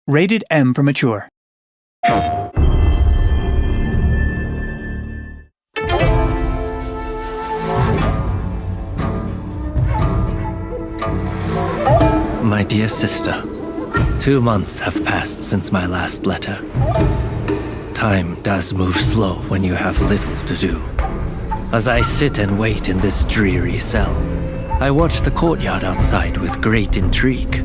Rated M for mature. My dear sister, 2 months have passed since my last letter. Time does move slow when you have little to do. As I sit and wait in this dreary cell, I watch the courtyard outside with great intrigue.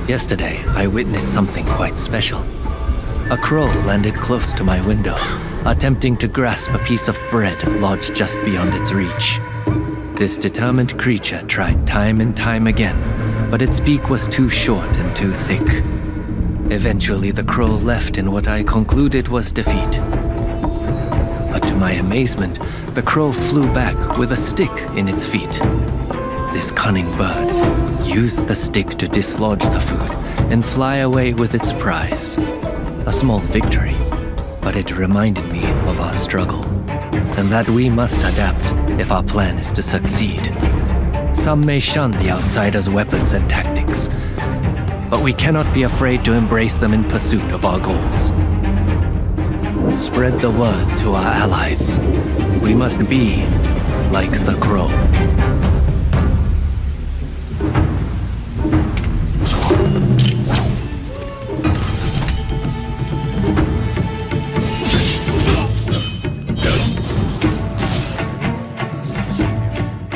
Yesterday, I witnessed something quite special. A crow landed close to my window, attempting to grasp a piece of bread lodged just beyond its reach. This determined creature tried time and time again, but its beak was too short and too thick. Eventually, the crow left in what I concluded was defeat. But to my amazement, the crow flew back with a stick in its feet. This cunning bird used the stick to dislodge the food and fly away with its prize. A small victory, but it reminded me of our struggle, and that we must adapt if our plan is to succeed. Some may shun the outsider's weapons and tactics, but we cannot be afraid to embrace them in pursuit of our goals. Spread the word to our allies. We must be like the crow.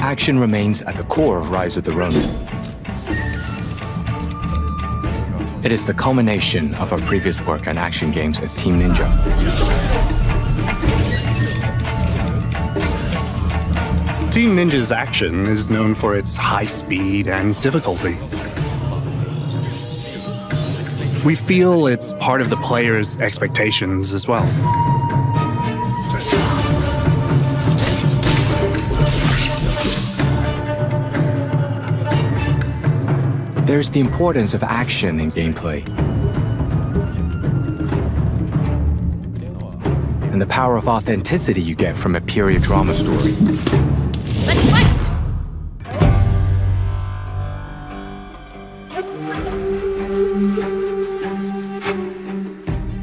Action remains at the core of Rise of the Ronin. It is the culmination of our previous work on action games as Team Ninja. Team Ninja's action is known for its high speed and difficulty. We feel it's part of the player's expectations as well. There's the importance of action in gameplay, and the power of authenticity you get from a period drama story. Let's fight!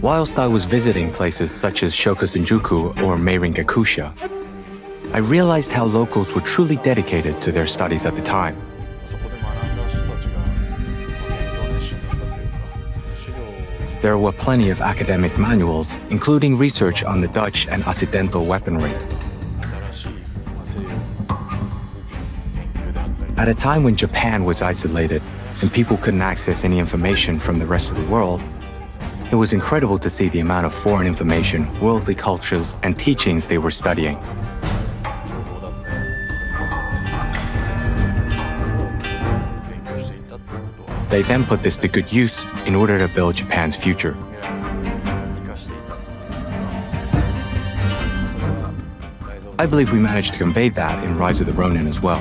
Whilst I was visiting places such as Shokusenjuku or Meirin-gakusha, I realized how locals were truly dedicated to their studies at the time. There were plenty of academic manuals, including research on the Dutch and Occidental weaponry. At a time when Japan was isolated and people couldn't access any information from the rest of the world, it was incredible to see the amount of foreign information, worldly cultures, and teachings they were studying. They then put this to good use in order to build Japan's future. I believe we managed to convey that in Rise of the Ronin as well.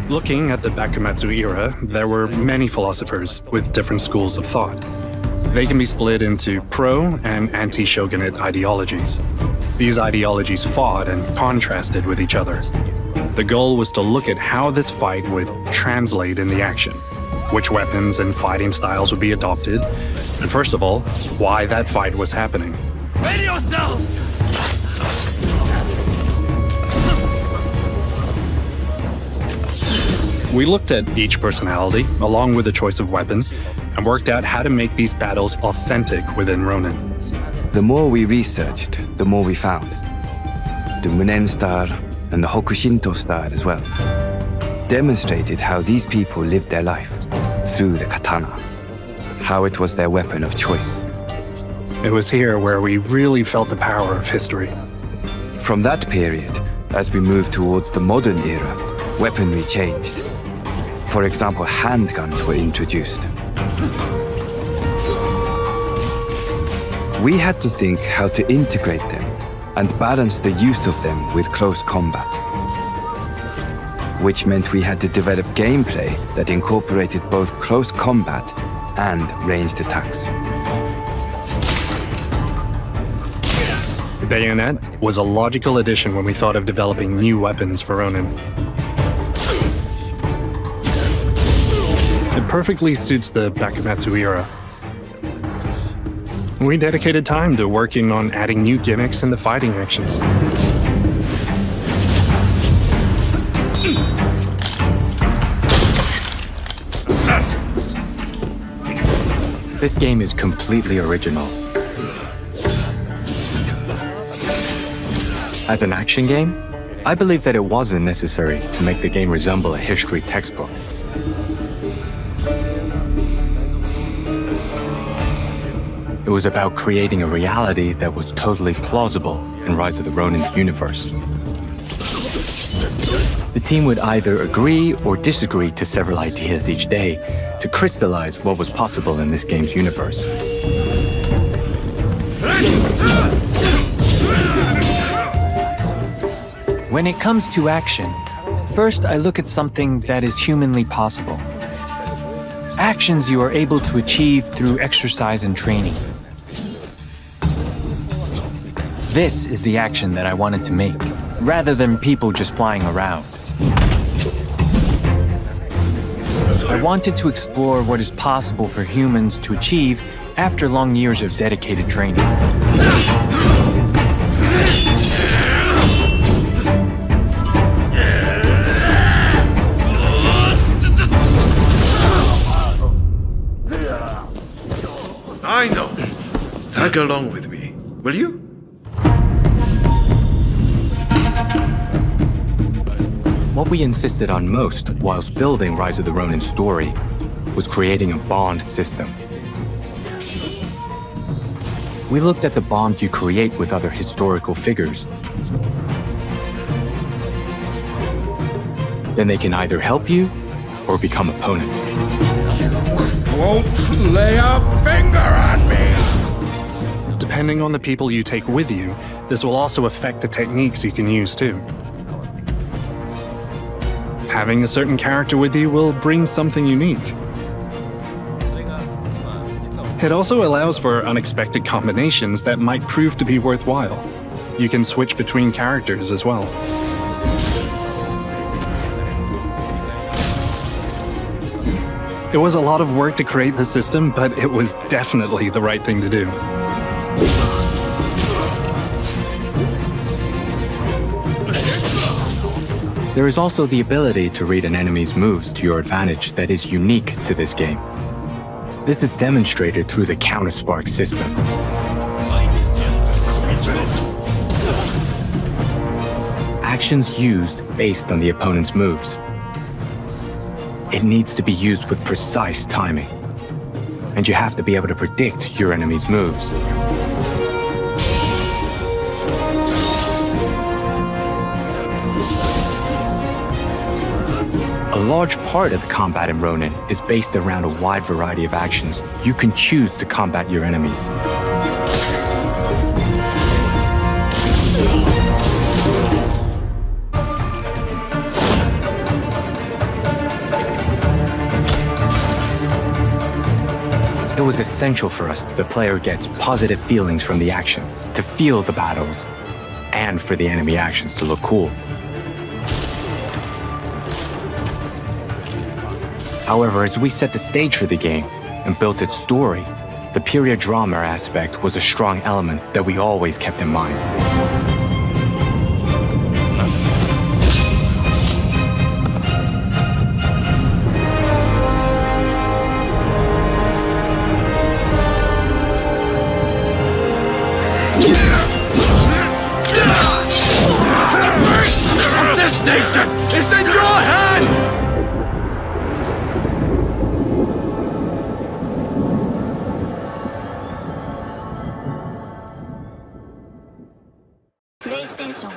Looking at the Bakumatsu era, there were many philosophers with different schools of thought. They can be split into pro- and anti-shogunate ideologies. These ideologies fought and contrasted with each other. The goal was to look at how this fight would translate in the action, which weapons and fighting styles would be adopted, and first of all, why that fight was happening. Ready yourselves! We looked at each personality, along with the choice of weapon, and worked out how to make these battles authentic within Ronin. The more we researched, the more we found. The Munen style and the Hokushinto style as well demonstrated how these people lived their life through the katana, how it was their weapon of choice. It was here where we really felt the power of history. From that period, as we moved towards the modern era, weaponry changed. For example, handguns were introduced. We had to think how to integrate them and balance the use of them with close combat, which meant we had to develop gameplay that incorporated both close combat and ranged attacks. Bayonet was a logical addition when we thought of developing new weapons for Ronin. perfectly suits the Bakumatsu era. We dedicated time to working on adding new gimmicks and the fighting actions. This game is completely original. As an action game, I believe that it wasn't necessary to make the game resemble a history textbook. It was about creating a reality that was totally plausible in Rise of the Ronin's universe. The team would either agree or disagree to several ideas each day to crystallize what was possible in this game's universe. When it comes to action, first I look at something that is humanly possible. Actions you are able to achieve through exercise and training. This is the action that I wanted to make, rather than people just flying around. I wanted to explore what is possible for humans to achieve after long years of dedicated training. I know. Tag along with me, will you? What we insisted on most whilst building Rise of the Ronin story was creating a bond system. We looked at the bond you create with other historical figures. Then they can either help you or become opponents. Won't lay a finger on me! Depending on the people you take with you, this will also affect the techniques you can use too. Having a certain character with you will bring something unique. It also allows for unexpected combinations that might prove to be worthwhile. You can switch between characters as well. It was a lot of work to create the system, but it was definitely the right thing to do. There is also the ability to read an enemy's moves to your advantage that is unique to this game. This is demonstrated through the counter-spark system. Actions used based on the opponent's moves. It needs to be used with precise timing, and you have to be able to predict your enemy's moves. A large part of the combat in Ronin is based around a wide variety of actions you can choose to combat your enemies. It was essential for us that the player gets positive feelings from the action, to feel the battles, and for the enemy actions to look cool. However, as we set the stage for the game and built its story, the period drama aspect was a strong element that we always kept in mind. This nation is in your hands! PlayStation